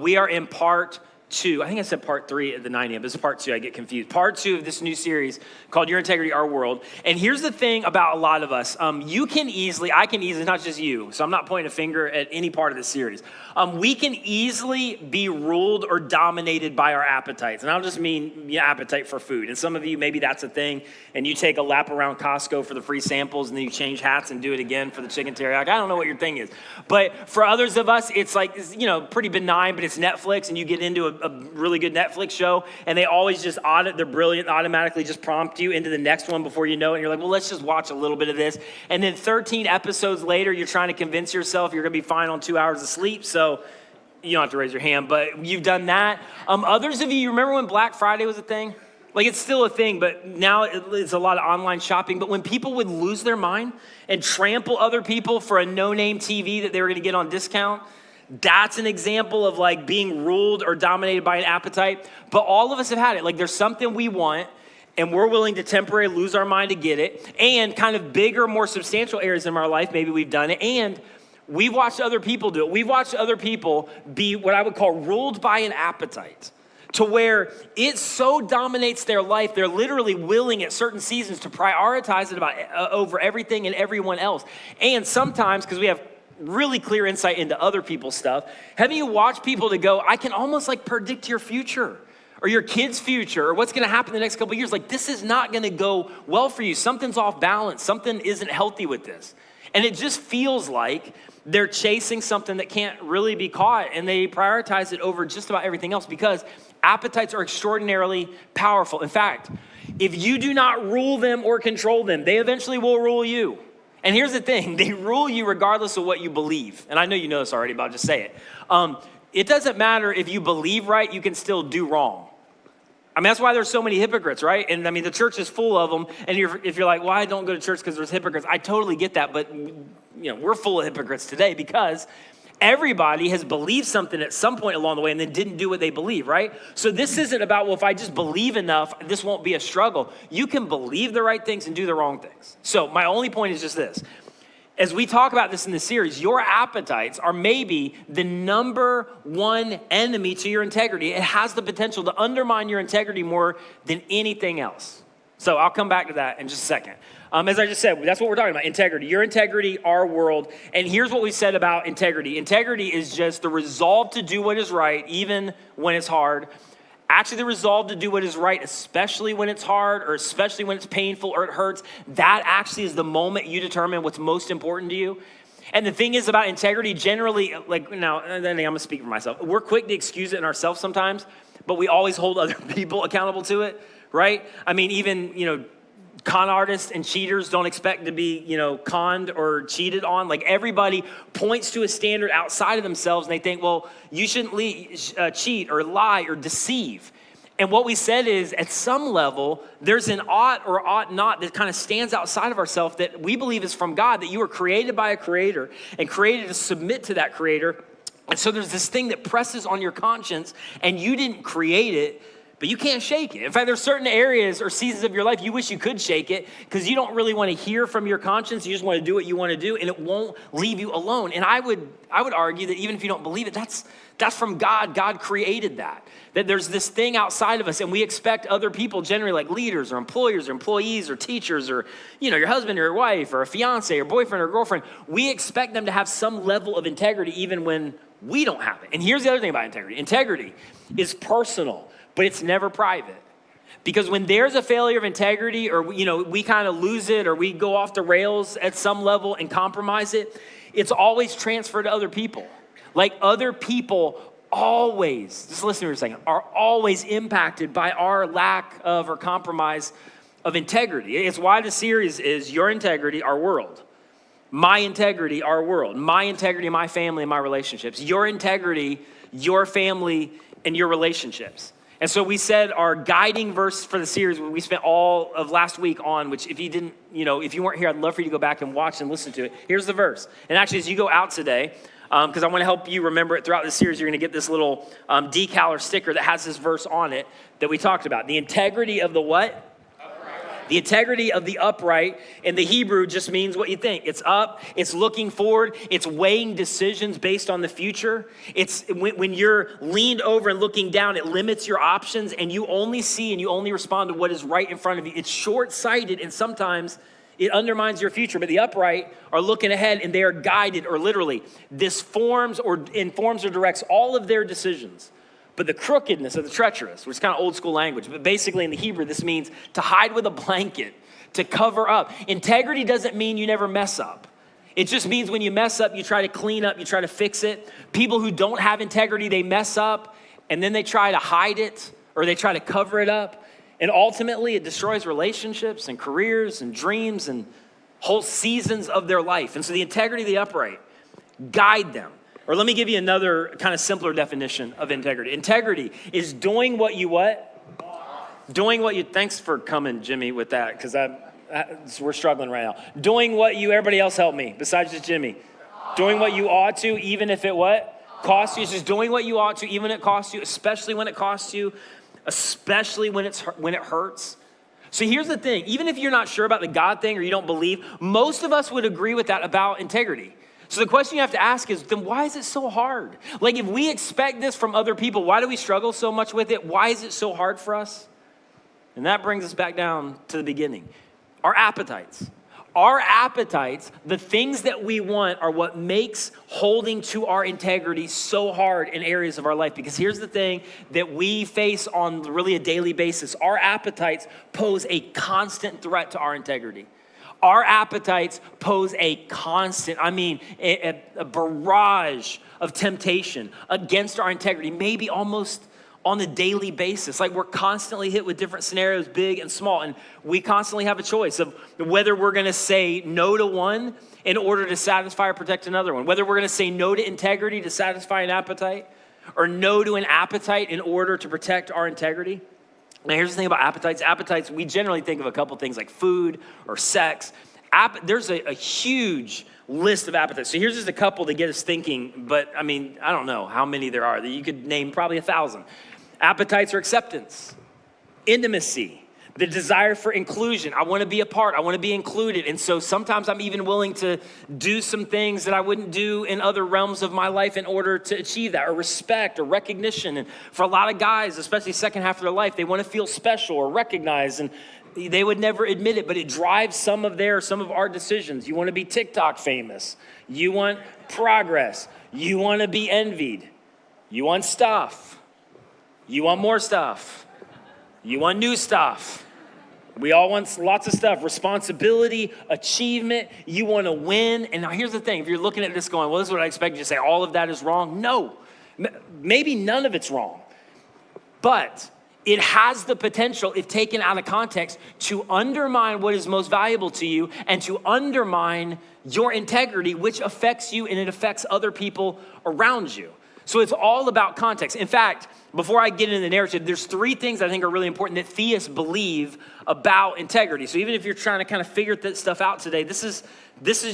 We are in part 2. I think I said part 3 at the 9 a.m., but it's part 2. I get confused. Part 2 of this new series called Your Integrity, Our World. And here's the thing about a lot of us. I can easily, not just you, so I'm not pointing a finger at any part of the series. We can easily be ruled or dominated by our appetites. And I don't just mean appetite for food. And some of you, maybe that's a thing, and you take a lap around Costco for the free samples, and then you change hats and do it again for the chicken teriyaki. I don't know what your thing is. But for others of us, it's like, pretty benign, but it's Netflix, and you get into a really good Netflix show, and they always just they're brilliant, automatically just prompt you into the next one before you know it, and you're like, well, let's just watch a little bit of this. And then 13 episodes later, you're trying to convince yourself you're going to be fine on 2 hours of sleep, so you don't have to raise your hand, but you've done that. Others of you remember when Black Friday was a thing? Like, it's still a thing, but now it's a lot of online shopping. But when people would lose their mind and trample other people for a no-name TV that they were going to get on discount, that's an example of like being ruled or dominated by an appetite. But all of us have had it. Like, there's something we want, and we're willing to temporarily lose our mind to get it. And kind of bigger, more substantial areas in our life, maybe we've done it. And we've watched other people do it. We've watched other people be what I would call ruled by an appetite, to where it so dominates their life, they're literally willing at certain seasons to prioritize it over everything and everyone else. And sometimes, because we have really clear insight into other people's stuff, haven't you watched people to go, I can almost like predict your future or your kid's future or what's going to happen in the next couple of years. Like, this is not going to go well for you. Something's off balance. Something isn't healthy with this. And it just feels like they're chasing something that can't really be caught, and they prioritize it over just about everything else because appetites are extraordinarily powerful. In fact, if you do not rule them or control them, they eventually will rule you. And here's the thing, they rule you regardless of what you believe. And I know you know this already, but I'll just say it. It doesn't matter if you believe right, you can still do wrong. I mean, that's why there's so many hypocrites, right? And I mean, the church is full of them. And if you're like, well, I don't go to church because there's hypocrites, I totally get that. But we're full of hypocrites today because everybody has believed something at some point along the way and then didn't do what they believe, right? So this isn't about, well, if I just believe enough, this won't be a struggle. You can believe the right things and do the wrong things. So my only point is just this. As we talk about this in the series, your appetites are maybe the number one enemy to your integrity. It has the potential to undermine your integrity more than anything else. So I'll come back to that in just a second. As I just said, that's what we're talking about, integrity. Your integrity, our world. And here's what we said about integrity. Integrity is just the resolve to do what is right, even when it's hard. Actually, the resolve to do what is right, especially when it's hard or especially when it's painful or it hurts. That actually is the moment you determine what's most important to you. And the thing is about integrity, generally, like now, I'm going to speak for myself. We're quick to excuse it in ourselves sometimes, but we always hold other people accountable to it, right? I mean, even, con artists and cheaters don't expect to be, conned or cheated on. Like, everybody points to a standard outside of themselves and they think, well, you shouldn't cheat or lie or deceive. And what we said is, at some level, there's an ought or ought not that kind of stands outside of ourselves that we believe is from God, that you were created by a creator and created to submit to that creator. And so there's this thing that presses on your conscience and you didn't create it, but you can't shake it. In fact, there's certain areas or seasons of your life you wish you could shake it because you don't really want to hear from your conscience. You just want to do what you want to do, and it won't leave you alone. And I would argue that even if you don't believe it, that's from God. God created that there's this thing outside of us, and we expect other people, generally like leaders or employers or employees or teachers or your husband or your wife or a fiance or boyfriend or girlfriend. We expect them to have some level of integrity even when we don't have it. And here's the other thing about integrity. Integrity is personal, but it's never private. Because when there's a failure of integrity or, we kind of lose it or we go off the rails at some level and compromise it, it's always transferred to other people. Like, other people always, just listen to me for a second, are always impacted by our lack of or compromise of integrity. It's why the series is Your Integrity, Our World. My integrity, our world. My integrity, my family, and my relationships. Your integrity, your family, and your relationships. And so we said our guiding verse for the series, we spent all of last week on, which if you didn't, if you weren't here, I'd love for you to go back and watch and listen to it. Here's the verse. And actually, as you go out today, because I want to help you remember it throughout the series, you're going to get this little decal or sticker that has this verse on it that we talked about. The integrity of the what? The integrity of the upright in the Hebrew just means what you think. It's up, it's looking forward, it's weighing decisions based on the future. It's when you're leaned over and looking down, it limits your options and you only see and you only respond to what is right in front of you. It's short-sighted and sometimes it undermines your future, but the upright are looking ahead and they are guided, or literally, this informs or directs all of their decisions. But the crookedness of the treacherous, which is kind of old school language, but basically in the Hebrew, this means to hide with a blanket, to cover up. Integrity doesn't mean you never mess up. It just means when you mess up, you try to clean up, you try to fix it. People who don't have integrity, they mess up and then they try to hide it or they try to cover it up. And ultimately it destroys relationships and careers and dreams and whole seasons of their life. And so the integrity of the upright, guide them. Or let me give you another kind of simpler definition of integrity. Integrity is doing what you what? Doing what you, thanks for coming, Jimmy, with that, because we're struggling right now. Doing what you, everybody else help me, besides just Jimmy. Doing what you ought to, even if it what? Costs you. It's just doing what you ought to, even if it costs you, especially when it costs you, especially when it hurts. So here's the thing, even if you're not sure about the God thing or you don't believe, most of us would agree with that about integrity. So the question you have to ask is, then why is it so hard? Like if we expect this from other people, why do we struggle so much with it? Why is it so hard for us? And that brings us back down to the beginning. Our appetites. Our appetites, the things that we want, are what makes holding to our integrity so hard in areas of our life. Because here's the thing that we face on really a daily basis. Our appetites pose a constant threat to our integrity. Our appetites pose a constant, a barrage of temptation against our integrity, maybe almost on a daily basis. Like we're constantly hit with different scenarios, big and small, and we constantly have a choice of whether we're gonna say no to one in order to satisfy or protect another one, whether we're gonna say no to integrity to satisfy an appetite, or no to an appetite in order to protect our integrity. Now, here's the thing about appetites. Appetites, we generally think of a couple things like food or sex. There's a huge list of appetites. So here's just a couple to get us thinking, but I don't know how many there are. You could name probably 1,000. Appetites are acceptance, intimacy, the desire for inclusion. I want to be a part. I want to be included. And so sometimes I'm even willing to do some things that I wouldn't do in other realms of my life in order to achieve that, or respect or recognition. And for a lot of guys, especially second half of their life, they want to feel special or recognized, and they would never admit it, but it drives some of our decisions. You want to be TikTok famous. You want progress. You want to be envied. You want stuff. You want more stuff. You want new stuff. We all want lots of stuff, responsibility, achievement. You want to win. And now here's the thing. If you're looking at this going, well, this is what I expect you to say, all of that is wrong. No, maybe none of it's wrong. But it has the potential, if taken out of context, to undermine what is most valuable to you and to undermine your integrity, which affects you and it affects other people around you. So it's all about context. In fact, before I get into the narrative, there's 3 things I think are really important that theists believe about integrity. So even if you're trying to kind of figure this stuff out today, this is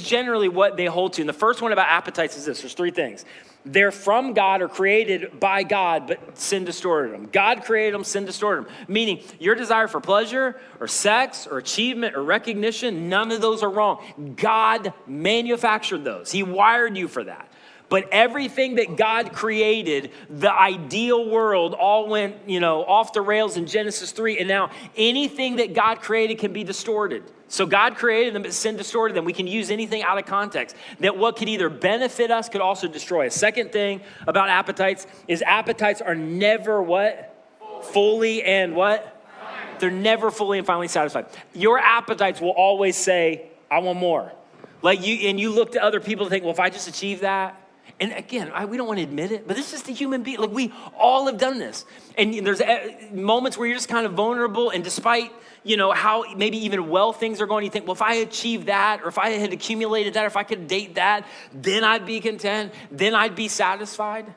generally what they hold to. And the first one about appetites is this. There's 3 things. They're from God or created by God, but sin distorted them. God created them, sin distorted them. Meaning your desire for pleasure or sex or achievement or recognition, none of those are wrong. God manufactured those. He wired you for that. But everything that God created, the ideal world, all went, off the rails in Genesis 3. And now anything that God created can be distorted. So God created them, but sin distorted them. We can use anything out of context. That what could either benefit us could also destroy us. Second thing about appetites is appetites are never what? Fully and what? They're never fully and finally satisfied. Your appetites will always say, I want more. You look to other people and think, well, if I just achieve that. And again, we don't want to admit it, but it's just a human being. We all have done this. And there's moments where you're just kind of vulnerable, and despite, how maybe even well things are going, you think, well, if I achieved that, or if I had accumulated that, or if I could date that, then I'd be content, then I'd be satisfied.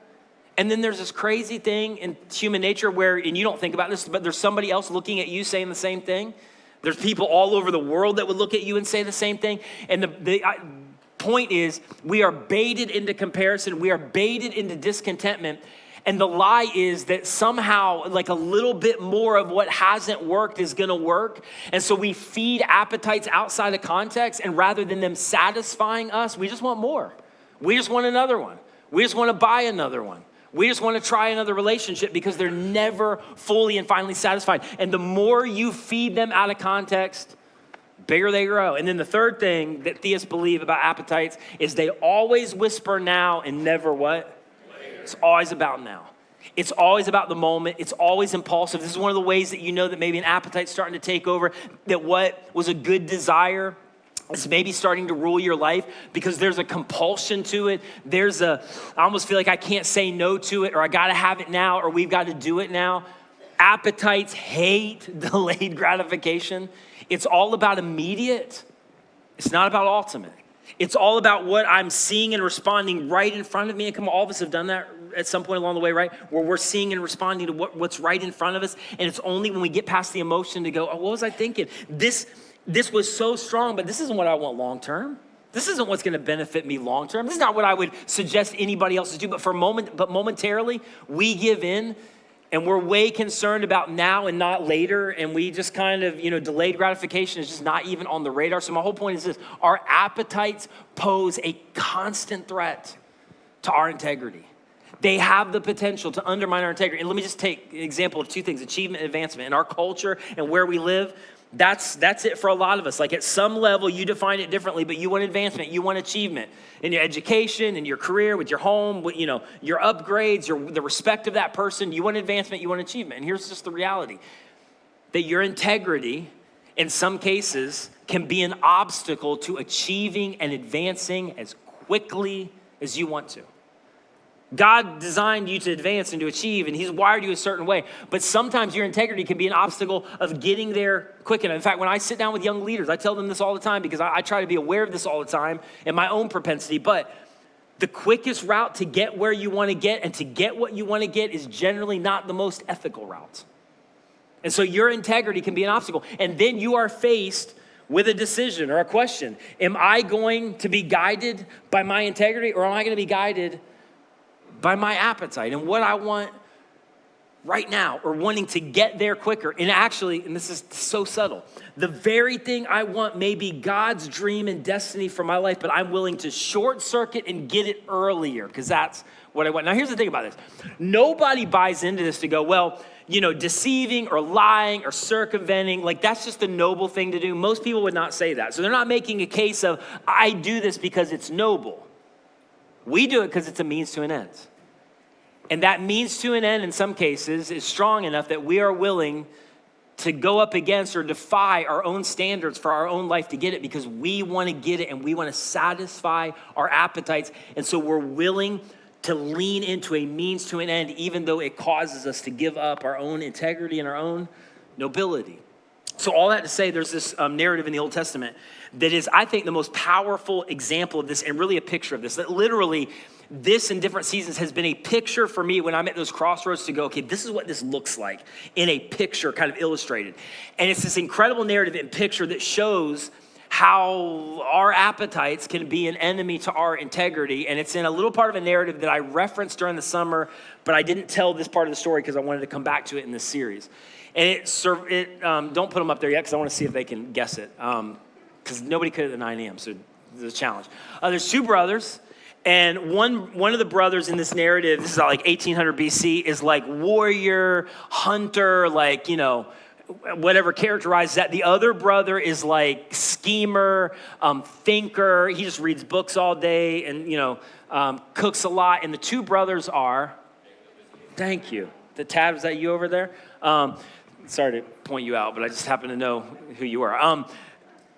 And then there's this crazy thing in human nature where, and you don't think about this, but there's somebody else looking at you saying the same thing. There's people all over the world that would look at you and say the same thing. And the point is, we are baited into comparison. We are baited into discontentment. And the lie is that somehow like a little bit more of what hasn't worked is gonna work. And so we feed appetites outside of context, and rather than them satisfying us, we just want more. We just want another one. We just wanna buy another one. We just wanna try another relationship because they're never fully and finally satisfied. And the more you feed them out of context, bigger they grow. And then the third thing that theists believe about appetites is they always whisper now and never what? It's always about now. It's always about the moment. It's always impulsive. This is one of the ways that you know that maybe an appetite's starting to take over, that what was a good desire is maybe starting to rule your life because there's a compulsion to it. I almost feel like I can't say no to it, or I gotta have it now, or we've got to do it now. Appetites hate delayed gratification. It's all about immediate. It's not about ultimate. It's all about what I'm seeing and responding right in front of me. And come on, all of us have done that at some point along the way, right? Where we're seeing and responding to what's right in front of us. And it's only when we get past the emotion to go, oh, what was I thinking? This was so strong, but this isn't what I want long-term. This isn't what's gonna benefit me long-term. This is not what I would suggest anybody else to do, but momentarily, we give in. And we're way concerned about now and not later. And we just kind of, delayed gratification is just not even on the radar. So my whole point is this: our appetites pose a constant threat to our integrity. They have the potential to undermine our integrity. And let me just take an example of two things: achievement and advancement. In our culture and where we live, that's it for a lot of us. Like at some level, you define it differently, but you want advancement, you want achievement in your education, in your career, with your home, with, your upgrades, the respect of that person. You want advancement, you want achievement. And here's just the reality: that your integrity, in some cases, can be an obstacle to achieving and advancing as quickly as you want to. God designed you to advance and to achieve, and he's wired you a certain way. But sometimes your integrity can be an obstacle of getting there quick enough. In fact, when I sit down with young leaders, I tell them this all the time because I try to be aware of this all the time in my own propensity. But the quickest route to get where you want to get and to get what you want to get is generally not the most ethical route. And so your integrity can be an obstacle. And then you are faced with a decision or a question. Am I going to be guided by my integrity, or am I going to be guided by my appetite and what I want right now, or wanting to get there quicker? And actually, and this is so subtle, the very thing I want may be God's dream and destiny for my life, but I'm willing to short circuit and get it earlier because that's what I want. Now, here's the thing about this. Nobody buys into this to go, well, deceiving or lying or circumventing, like that's just a noble thing to do. Most people would not say that. So they're not making a case of, I do this because it's noble. We do it because it's a means to an end. And that means to an end, in some cases, is strong enough that we are willing to go up against or defy our own standards for our own life to get it, because we want to get it and we want to satisfy our appetites. And so we're willing to lean into a means to an end, even though it causes us to give up our own integrity and our own nobility. So all that to say, there's this narrative in the Old Testament that is, I think, the most powerful example of this, and really a picture of this. That literally, this in different seasons has been a picture for me when I'm at those crossroads to go, okay, this is what this looks like in a picture, kind of illustrated. And it's this incredible narrative and picture that shows how our appetites can be an enemy to our integrity. And it's in a little part of a narrative that I referenced during the summer, but I didn't tell this part of the story because I wanted to come back to it in this series. And don't put them up there yet because I want to see if they can guess it. Because nobody could at the 9 a.m., so there's a challenge. There's two brothers, and one of the brothers in this narrative, this is like 1800 BC, is like warrior, hunter, like, whatever characterizes that. The other brother is like schemer, thinker. He just reads books all day and, cooks a lot. And the two brothers are, thank you. The Tad, was that you over there? Sorry to point you out, but I just happen to know who you are.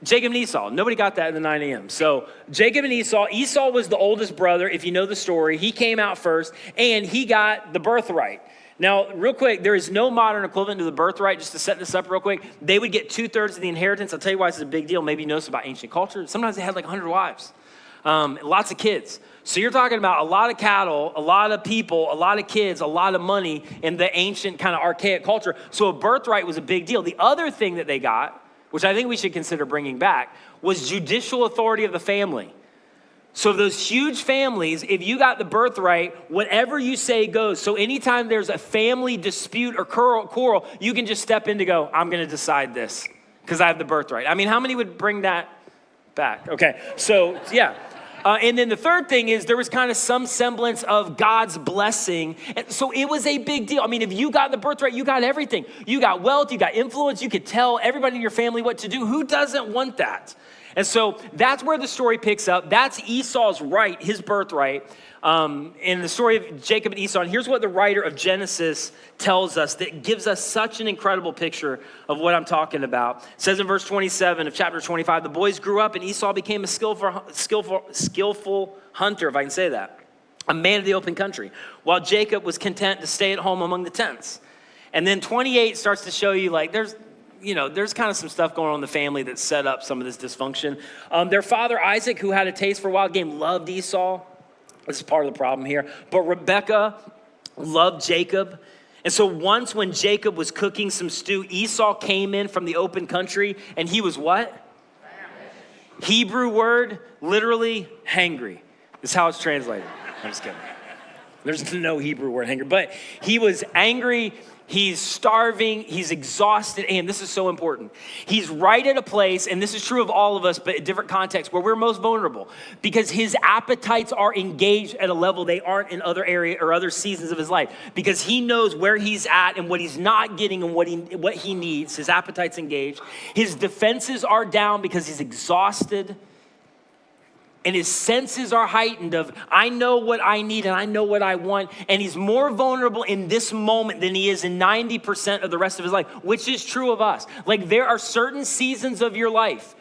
Jacob and Esau. Nobody got that in the 9 a.m. So Jacob and Esau. Esau was the oldest brother, if you know the story. He came out first, and he got the birthright. Now, real quick, there is no modern equivalent to the birthright. Just to set this up real quick, they would get 2/3 of the inheritance. I'll tell you why this is a big deal. Maybe you know this about ancient culture. Sometimes they had like 100 wives, lots of kids. So you're talking about a lot of cattle, a lot of people, a lot of kids, a lot of money in the ancient kind of archaic culture. So a birthright was a big deal. The other thing that they got, which I think we should consider bringing back, was judicial authority of the family. So those huge families, if you got the birthright, whatever you say goes. So anytime there's a family dispute or quarrel, you can just step in to go, I'm going to decide this because I have the birthright. I mean, how many would bring that back? Okay, so yeah. And then the third thing is there was kind of some semblance of God's blessing. And so it was a big deal. I mean, if you got the birthright, you got everything. You got wealth, you got influence, you could tell everybody in your family what to do. Who doesn't want that? And so that's where the story picks up. That's Esau's right, his birthright. In the story of Jacob and Esau, and here's what the writer of Genesis tells us that gives us such an incredible picture of what I'm talking about. It says in verse 27 of chapter 25, the boys grew up and Esau became a skillful hunter, if I can say that, a man of the open country, while Jacob was content to stay at home among the tents. And then 28 starts to show you like there's kind of some stuff going on in the family that set up some of this dysfunction. Their father Isaac, who had a taste for wild game, loved Esau. This is part of the problem here. But Rebekah loved Jacob. And so once when Jacob was cooking some stew, Esau came in from the open country and he was what? Hebrew word, literally hangry. Is how it's translated. I'm just kidding. There's no Hebrew word hangry. But he was angry. He's starving, he's exhausted, and this is so important. He's right at a place, and this is true of all of us, but in different contexts, where we're most vulnerable because his appetites are engaged at a level they aren't in other areas or other seasons of his life because he knows where he's at and what he's not getting and what he needs. His appetite's engaged. His defenses are down because he's exhausted. And his senses are heightened of, I know what I need and I know what I want. And he's more vulnerable in this moment than he is in 90% of the rest of his life, which is true of us. Like there are certain seasons of your life,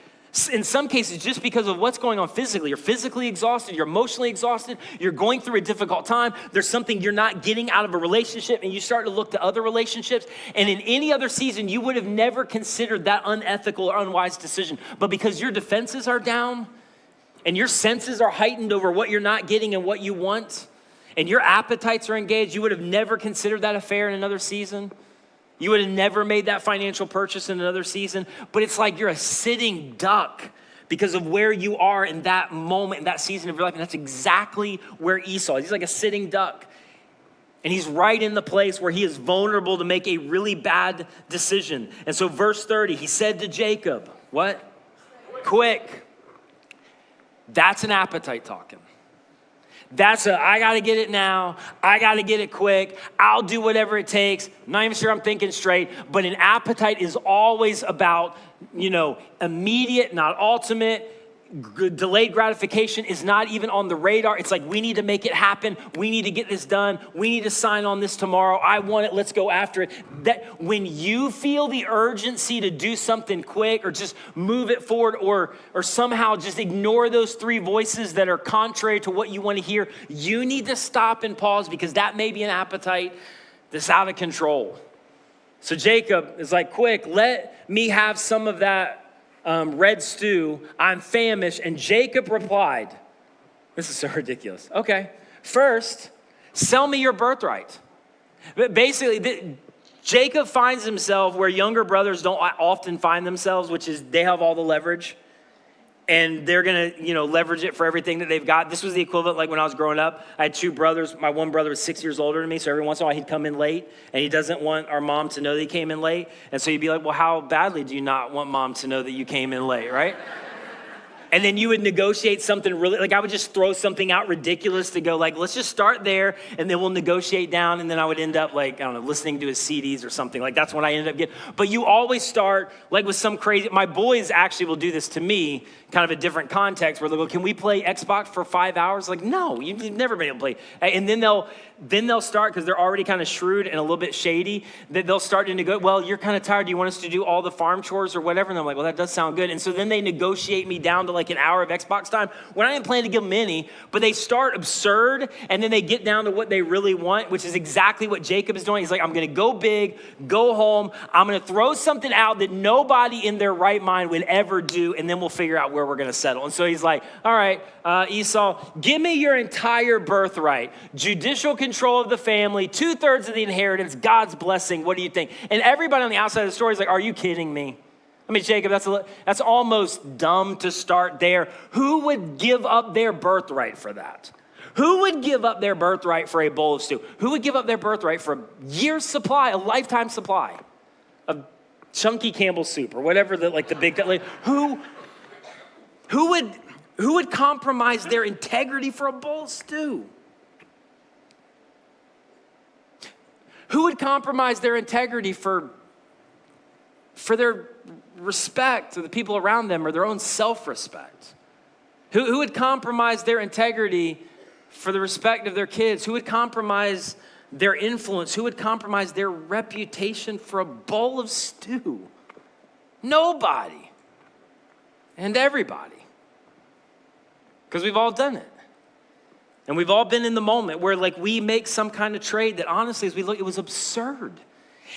in some cases, just because of what's going on physically. You're physically exhausted, you're emotionally exhausted, you're going through a difficult time. There's something you're not getting out of a relationship and you start to look to other relationships. And in any other season, you would have never considered that unethical or unwise decision. But because your defenses are down, and your senses are heightened over what you're not getting and what you want, and your appetites are engaged, you would have never considered that affair in another season. You would have never made that financial purchase in another season. But it's like you're a sitting duck because of where you are in that moment, in that season of your life. And that's exactly where Esau is. He's like a sitting duck. And he's right in the place where he is vulnerable to make a really bad decision. And so verse 30, he said to Jacob, what? Quick. That's an appetite talking. That's I got to get it now. I got to get it quick. I'll do whatever it takes. I'm not even sure I'm thinking straight. But an appetite is always about, immediate, not ultimate. Delayed gratification is not even on the radar. It's like, we need to make it happen. We need to get this done. We need to sign on this tomorrow. I want it. Let's go after it. That when you feel the urgency to do something quick or just move it forward or somehow just ignore those three voices that are contrary to what you want to hear, you need to stop and pause because that may be an appetite that's out of control. So Jacob is like, quick, let me have some of that red stew, I'm famished. And Jacob replied, this is so ridiculous. Okay, first, sell me your birthright. But basically, Jacob finds himself where younger brothers don't often find themselves, which is they have all the leverage. And they're going to, leverage it for everything that they've got. This was the equivalent, like when I was growing up, I had two brothers. My one brother was 6 years older than me, so every once in a while he'd come in late, and he doesn't want our mom to know that he came in late. And so you'd be like, well, how badly do you not want mom to know that you came in late, right? And then you would negotiate something really, like I would just throw something out ridiculous to go like, let's just start there and then we'll negotiate down. And then I would end up like, I don't know, listening to his CDs or something. Like that's what I ended up getting. But you always start like with some crazy, my boys actually will do this to me, kind of a different context where they'll go, can we play Xbox for 5 hours? Like, no, you've never been able to play. And then they'll start, because they're already kind of shrewd and a little bit shady, that they'll start to negotiate, well, you're kind of tired. Do you want us to do all the farm chores or whatever? And I'm like, well, that does sound good. And so then they negotiate me down to like an hour of Xbox time when I didn't plan to give them any, but they start absurd and then they get down to what they really want, which is exactly what Jacob is doing. He's like, I'm going to go big, go home. I'm going to throw something out that nobody in their right mind would ever do, and then we'll figure out where we're going to settle. And so he's like, all right, Esau, give me your entire birthright, judicial control of the family, 2/3 of the inheritance, God's blessing. What do you think? And everybody on the outside of the story is like, are you kidding me? I mean, Jacob, that's almost dumb to start there. Who would give up their birthright for that? Who would give up their birthright for a bowl of stew? Who would give up their birthright for a year's supply, a lifetime supply of chunky Campbell's soup or whatever the big, like, who would compromise their integrity for a bowl of stew? Who would compromise their integrity for their respect to the people around them or their own self-respect? Who would compromise their integrity for the respect of their kids? Who would compromise their influence? Who would compromise their reputation for a bowl of stew? Nobody. And everybody. Because we've all done it. And we've all been in the moment where we make some kind of trade that honestly, as we look, it was absurd.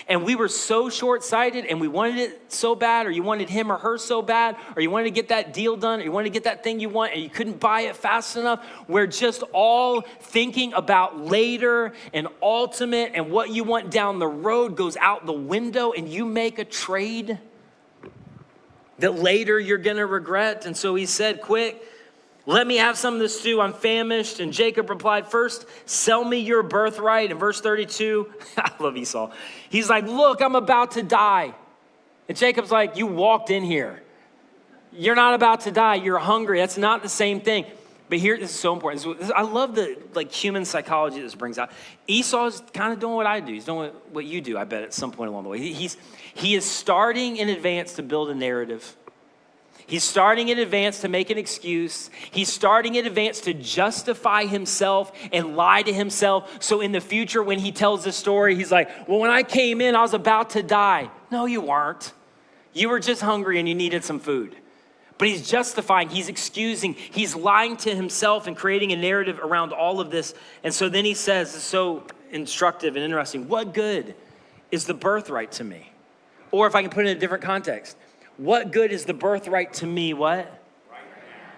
And we were so short-sighted and we wanted it so bad, or you wanted him or her so bad, or you wanted to get that deal done, or you wanted to get that thing you want and you couldn't buy it fast enough. We're just all thinking about later and ultimate, and what you want down the road goes out the window, and you make a trade that later you're gonna regret. And so he said, quick, let me have some of this stew, I'm famished. And Jacob replied, first, sell me your birthright. In verse 32, I love Esau. He's like, look, I'm about to die. And Jacob's like, you walked in here. You're not about to die, you're hungry. That's not the same thing. But here, this is so important. I love the human psychology this brings out. Esau's kind of doing what I do. He's doing what you do, I bet, at some point along the way. He is starting in advance to build a narrative. He's starting in advance to make an excuse. He's starting in advance to justify himself and lie to himself. So in the future, when he tells the story, he's like, well, when I came in, I was about to die. No, you weren't. You were just hungry and you needed some food. But he's justifying, he's excusing, he's lying to himself and creating a narrative around all of this. And so then he says, it's so instructive and interesting, what good is the birthright to me? Or if I can put it in a different context, what good is the birthright to me, what? Right now.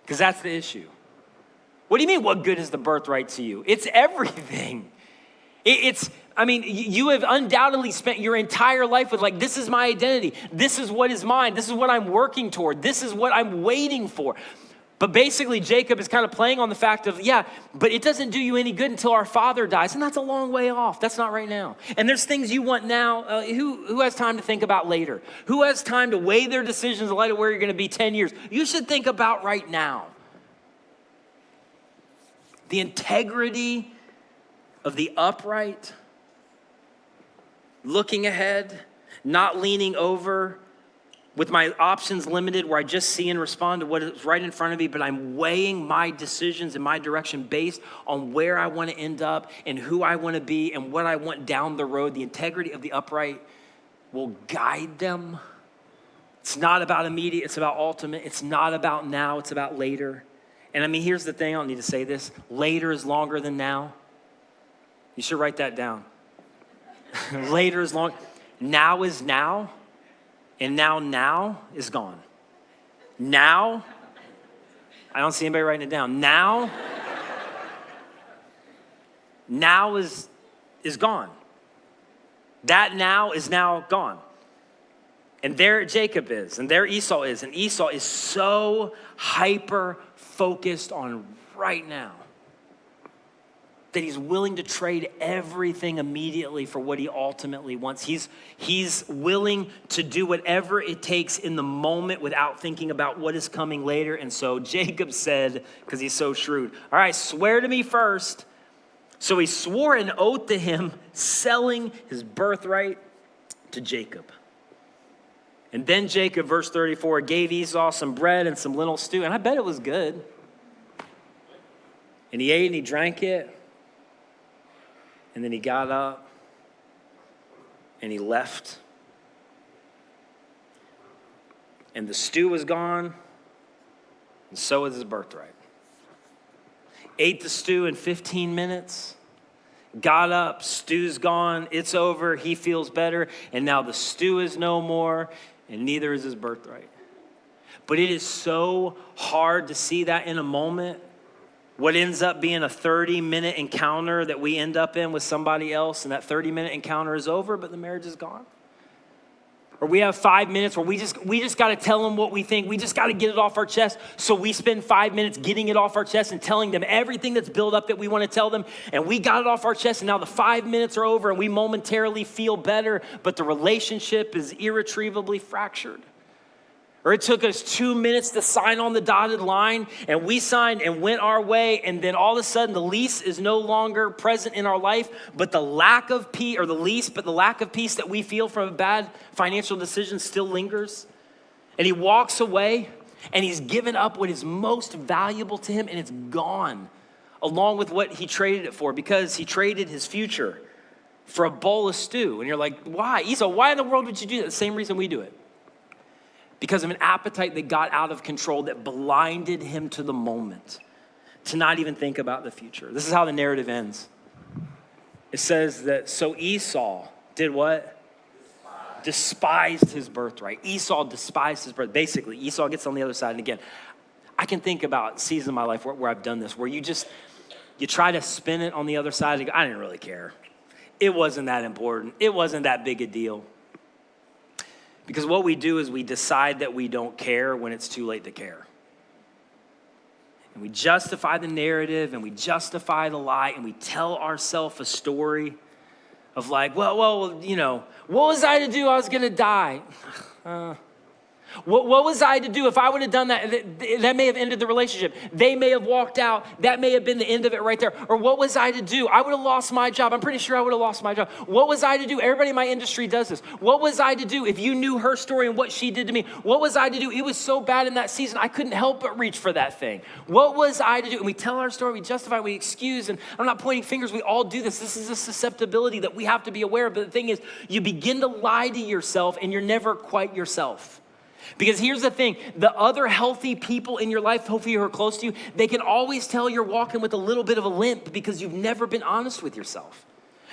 Because that's the issue. What do you mean, what good is the birthright to you? It's everything. You have undoubtedly spent your entire life with this is my identity. This is what is mine. This is what I'm working toward. This is what I'm waiting for. But basically, Jacob is kind of playing on the fact of, but it doesn't do you any good until our father dies. And that's a long way off. That's not right now. And there's things you want now. Who has time to think about later? Who has time to weigh their decisions in light of where you're going to be 10 years? You should think about right now. The integrity of the upright, looking ahead, not leaning over, with my options limited, where I just see and respond to what is right in front of me, but I'm weighing my decisions and my direction based on where I want to end up and who I want to be and what I want down the road. The integrity of the upright will guide them. It's not about immediate, it's about ultimate. It's not about now, it's about later. And here's the thing, I don't need to say this. Later is longer than now. You should write that down. Later is long. Now is now. And now is gone. Now, I don't see anybody writing it down. Now is gone. That now is now gone. And there Jacob is, and there Esau is. And Esau is so hyper-focused on right now that he's willing to trade everything immediately for what he ultimately wants. He's willing to do whatever it takes in the moment without thinking about what is coming later. And so Jacob said, because he's so shrewd, all right, swear to me first. So he swore an oath to him, selling his birthright to Jacob. And then Jacob, verse 34, gave Esau some bread and some lentil stew. And I bet it was good. And he ate and he drank it. And then he got up and he left. And the stew was gone, and so was his birthright. Ate the stew in 15 minutes, got up, stew's gone, it's over, he feels better, and now the stew is no more, and neither is his birthright. But it is so hard to see that in a moment. What ends up being a 30-minute encounter that we end up in with somebody else, and that 30-minute encounter is over, but the marriage is gone. or we have 5 minutes where we just got to tell them what we think. We just got to get it off our chest. So we spend 5 minutes getting it off our chest and telling them everything that's built up that we want to tell them. And we got it off our chest, and now the 5 minutes are over and we momentarily feel better, but the relationship is irretrievably fractured. Or it took us 2 minutes to sign on the dotted line, and we signed and went our way, and then all of a sudden the lease is no longer present in our life, but the lack of peace, or the lease, but the lack of peace that we feel from a bad financial decision still lingers. And he walks away, and he's given up what is most valuable to him, and it's gone, along with what he traded it for, because he traded his future for a bowl of stew. And you're like, why? Esau, why in the world would you do that? The same reason we do it. Because of an appetite that got out of control, that blinded him to the moment, to not even think about the future. This is how the narrative ends. It says that, so Esau did what? Despised his birthright. Esau despised his birthright. Basically, Esau gets on the other side. And again, I can think about seasons in my life where I've done this, where you try to spin it on the other side and go, I didn't really care. It wasn't that important. It wasn't that big a deal. Because what we do is we decide that we don't care when it's too late to care. And we justify the narrative and we justify the lie and we tell ourselves a story of like, well, you know, what was I to do? I was going to die. What was I to do? If I would have done that, that may have ended the relationship. They may have walked out. That may have been the end of it right there. Or what was I to do? I would have lost my job. I'm pretty sure I would have lost my job. What was I to do? Everybody in my industry does this. What was I to do? If you knew her story and what she did to me, what was I to do? It was so bad in that season, I couldn't help but reach for that thing. What was I to do? And we tell our story, we justify, we excuse, and I'm not pointing fingers. We all do this. This is a susceptibility that we have to be aware of. But the thing is, you begin to lie to yourself and you're never quite yourself. Because here's the thing, the other healthy people in your life, hopefully who are close to you, they can always tell you're walking with a little bit of a limp because you've never been honest with yourself.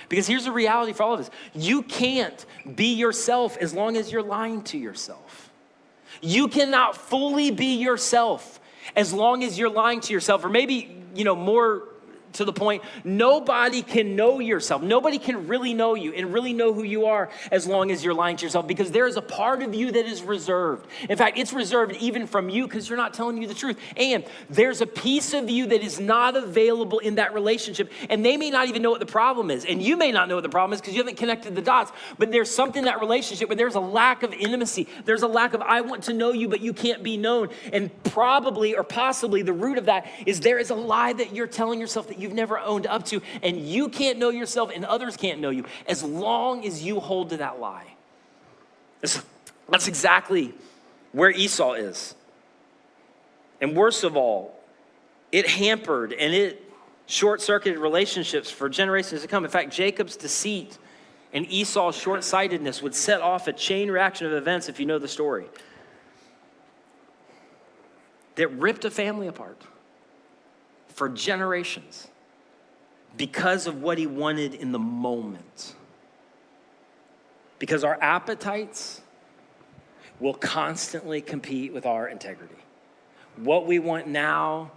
Because here's the reality for all of us. You can't be yourself as long as you're lying to yourself. You cannot fully be yourself as long as you're lying to yourself. Or maybe, more to the point, nobody can know yourself. Nobody can really know you and really know who you are as long as you're lying to yourself, because there is a part of you that is reserved. In fact, it's reserved even from you because you're not telling you the truth. And there's a piece of you that is not available in that relationship, and they may not even know what the problem is. And you may not know what the problem is because you haven't connected the dots, but there's something in that relationship where there's a lack of intimacy. There's a lack of, I want to know you, but you can't be known. And probably or possibly the root of that is there is a lie that you're telling yourself that you've never owned up to, and you can't know yourself and others can't know you as long as you hold to that lie. That's exactly where Esau is. And worst of all, it hampered and it short-circuited relationships for generations to come. In fact, Jacob's deceit and Esau's short-sightedness would set off a chain reaction of events, if you know the story, that ripped a family apart for generations because of what he wanted in the moment. Because our appetites will constantly compete with our integrity. What we want now,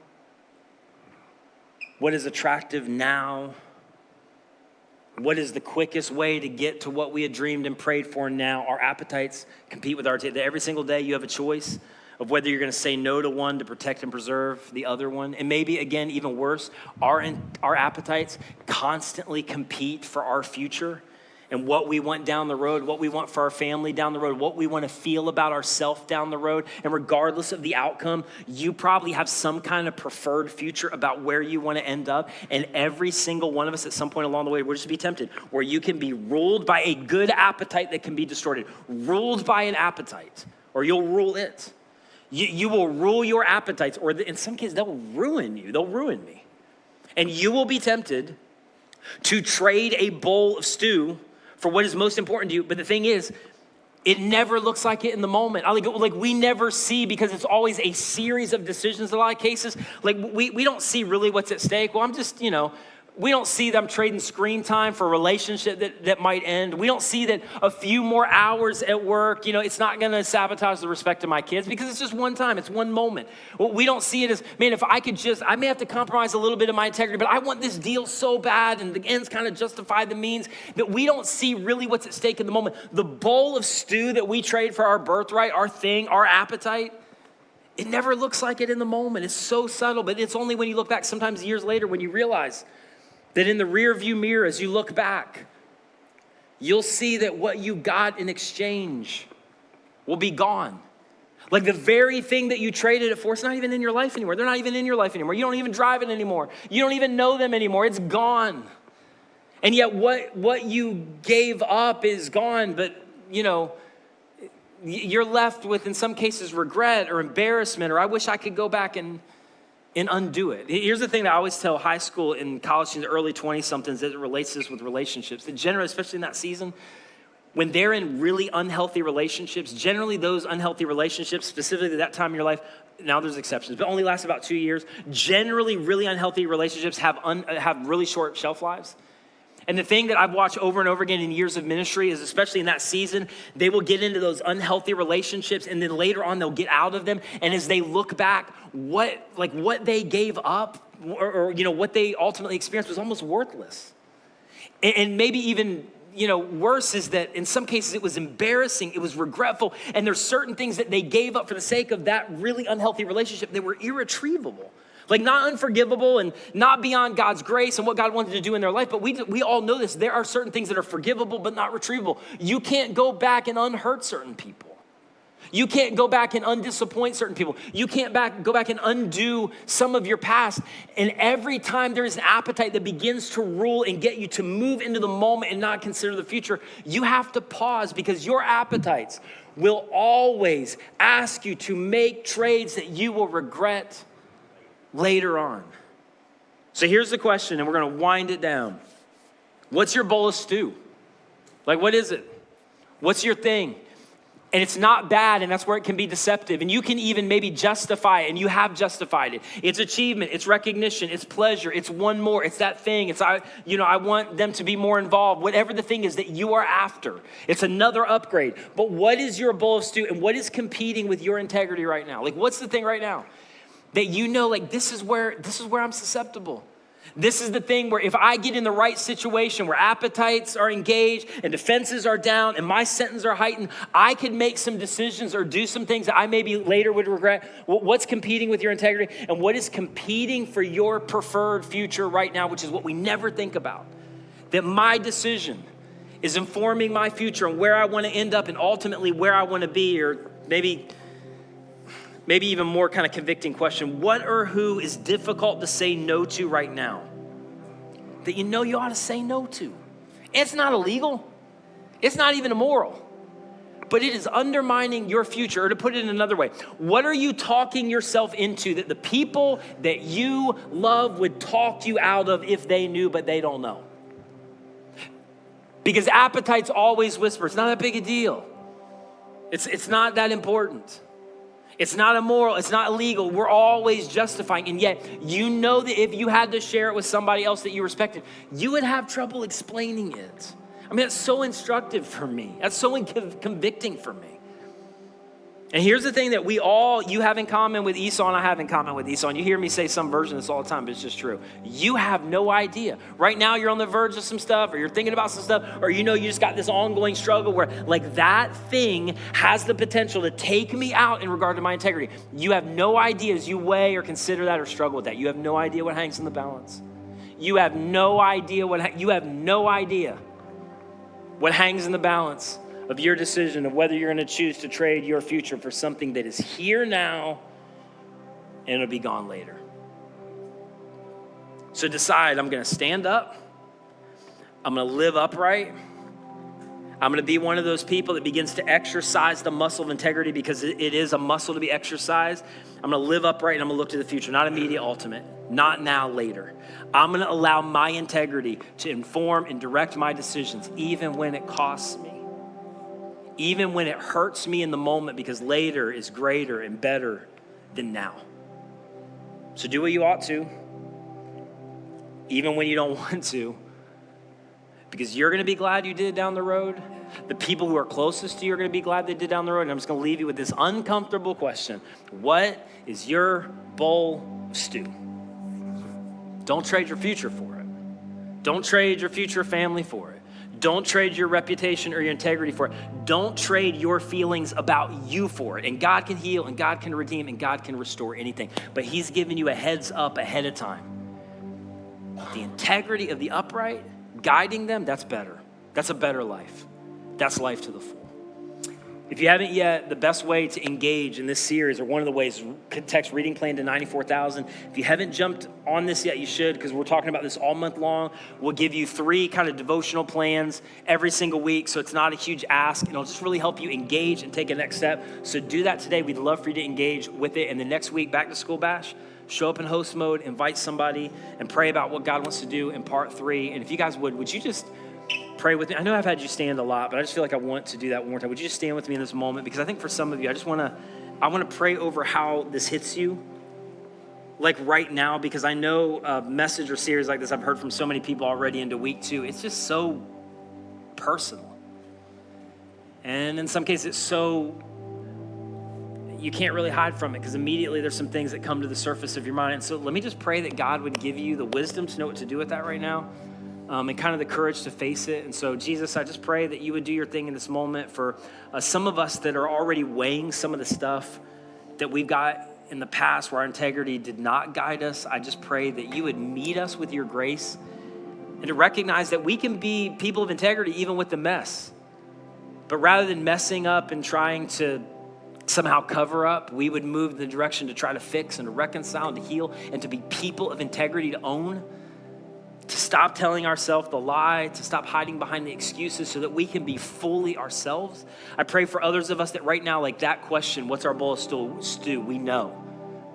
what is attractive now, what is the quickest way to get to what we had dreamed and prayed for now, our appetites compete with our, every single day you have a choice of whether you're going to say no to one to protect and preserve the other one. And maybe, again, even worse, our appetites constantly compete for our future and what we want down the road, what we want for our family down the road, what we want to feel about ourselves down the road. And regardless of the outcome, you probably have some kind of preferred future about where you want to end up. And every single one of us at some point along the way, we're just be tempted, where you can be ruled by a good appetite that can be distorted. Ruled by an appetite, or you'll rule it. You will rule your appetites, or in some cases, they'll ruin you. They'll ruin me. And you will be tempted to trade a bowl of stew for what is most important to you. But the thing is, it never looks like it in the moment. Like we never see, because it's always a series of decisions in a lot of cases. Like we don't see really what's at stake. Well, I'm just, We don't see them trading screen time for a relationship that might end. We don't see that a few more hours at work, it's not going to sabotage the respect of my kids because it's just one time, it's one moment. Well, we don't see it as, man, if I may have to compromise a little bit of my integrity, but I want this deal so bad and the ends kind of justify the means, that we don't see really what's at stake in the moment. The bowl of stew that we trade for our birthright, our thing, our appetite, it never looks like it in the moment. It's so subtle, but it's only when you look back sometimes years later when you realize that in the rear view mirror, as you look back, you'll see that what you got in exchange will be gone. Like the very thing that you traded it for, it's not even in your life anymore. They're not even in your life anymore. You don't even drive it anymore. You don't even know them anymore. It's gone. And yet what you gave up is gone, but you're left with, in some cases, regret or embarrassment, or I wish I could go back and undo it. Here's the thing that I always tell high school and college students, early 20-somethings, that relates to this with relationships. That generally, especially in that season, when they're in really unhealthy relationships, generally those unhealthy relationships, specifically that time in your life, now there's exceptions, but only last about 2 years. Generally, really unhealthy relationships have really short shelf lives. And the thing that I've watched over and over again in years of ministry is, especially in that season, they will get into those unhealthy relationships, and then later on they'll get out of them. And as they look back, what they gave up or what they ultimately experienced was almost worthless. And maybe even worse is that in some cases it was embarrassing, it was regretful, and there's certain things that they gave up for the sake of that really unhealthy relationship that were irretrievable. Like not unforgivable and not beyond God's grace and what God wanted to do in their life. But we all know this. There are certain things that are forgivable but not retrievable. You can't go back and unhurt certain people. You can't go back and undisappoint certain people. You can't go back and undo some of your past. And every time there is an appetite that begins to rule and get you to move into the moment and not consider the future, you have to pause, because your appetites will always ask you to make trades that you will regret later on. So here's the question, and we're going to wind it down. What's your bowl of stew? Like, what is it? What's your thing? And it's not bad, and that's where it can be deceptive. And you can even maybe justify it, and you have justified it. It's achievement, it's recognition, it's pleasure, it's one more, it's that thing. It's, I want them to be more involved. Whatever the thing is that you are after, it's another upgrade. But what is your bowl of stew, and what is competing with your integrity right now? Like, what's the thing right now that like, this is where I'm susceptible? This is the thing where if I get in the right situation where appetites are engaged and defenses are down and my sentences are heightened, I could make some decisions or do some things that I maybe later would regret. What's competing with your integrity, and what is competing for your preferred future right now, which is what we never think about. That my decision is informing my future and where I want to end up and ultimately where I want to be. Or maybe even more kind of convicting question, what or who is difficult to say no to right now that you ought to say no to? It's not illegal. It's not even immoral. But it is undermining your future. Or to put it in another way, what are you talking yourself into that the people that you love would talk you out of if they knew, but they don't know? Because appetites always whisper, it's not that big a deal. It's not that important. It's not immoral. It's not illegal. We're always justifying. And yet, that if you had to share it with somebody else that you respected, you would have trouble explaining it. I mean, that's so instructive for me. That's so convicting for me. And here's the thing that you have in common with Esau, and I have in common with Esau. And you hear me say some version of this all the time, but it's just true. You have no idea. Right now, you're on the verge of some stuff, or you're thinking about some stuff, or you just got this ongoing struggle where like that thing has the potential to take me out in regard to my integrity. You have no idea as you weigh or consider that or struggle with that. You have no idea what hangs in the balance. You have no idea what hangs in the balance of your decision of whether you're going to choose to trade your future for something that is here now and it'll be gone later. So decide, I'm going to stand up. I'm going to live upright. I'm going to be one of those people that begins to exercise the muscle of integrity, because it is a muscle to be exercised. I'm going to live upright, and I'm going to look to the future, not immediate, ultimate, not now, later. I'm going to allow my integrity to inform and direct my decisions, even when it costs me. Even when it hurts me in the moment, because later is greater and better than now. So do what you ought to. even when you don't want to, because you're going to be glad you did it down the road. The people who are closest to you are going to be glad they did down the road. And I'm just going to leave you with this uncomfortable question. What is your bowl of stew? Don't trade your future for it. Don't trade your future family for it. Don't trade your reputation or your integrity for it. Don't trade your feelings about you for it. And God can heal, and God can redeem, and God can restore anything. But he's given you a heads up ahead of time. The integrity of the upright, guiding them, that's better. That's a better life. That's life to the full. If you haven't yet, the best way to engage in this series, or one of the ways, text reading plan to 94,000. If you haven't jumped on this yet, you should, because we're talking about this all month long. We'll give you 3 kind of devotional plans every single week, so it's not a huge ask, and it'll just really help you engage and take a next step. So do that today. We'd love for you to engage with it. And the next week, back to school bash, show up in host mode, invite somebody, and pray about what God wants to do in part 3. And if you guys would you just pray with me? I know I've had you stand a lot, but I just feel like I want to do that one more time. Would you just stand with me in this moment? Because I think for some of you, I want to pray over how this hits you, like right now, because I know a message or series like this I've heard from so many people already into week 2. It's just so personal. And in some cases, it's so, you can't really hide from it, because immediately there's some things that come to the surface of your mind. And so let me just pray that God would give you the wisdom to know what to do with that right now. And kind of the courage to face it. And so, Jesus, I just pray that you would do your thing in this moment for some of us that are already weighing some of the stuff that we've got in the past where our integrity did not guide us. I just pray that you would meet us with your grace and to recognize that we can be people of integrity even with the mess. But rather than messing up and trying to somehow cover up, we would move in the direction to try to fix and to reconcile and to heal and to be people of integrity, to own, to stop telling ourselves the lie, to stop hiding behind the excuses so that we can be fully ourselves. I pray for others of us that right now, like that question, what's our bowl of stew? We know.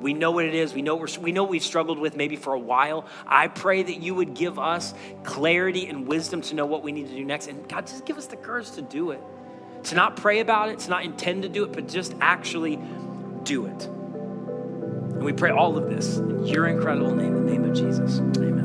We know what it is. We know we've struggled with maybe for a while. I pray that you would give us clarity and wisdom to know what we need to do next. And God, just give us the courage to do it. To not pray about it, to not intend to do it, but just actually do it. And we pray all of this in your incredible name, the name of Jesus. Amen.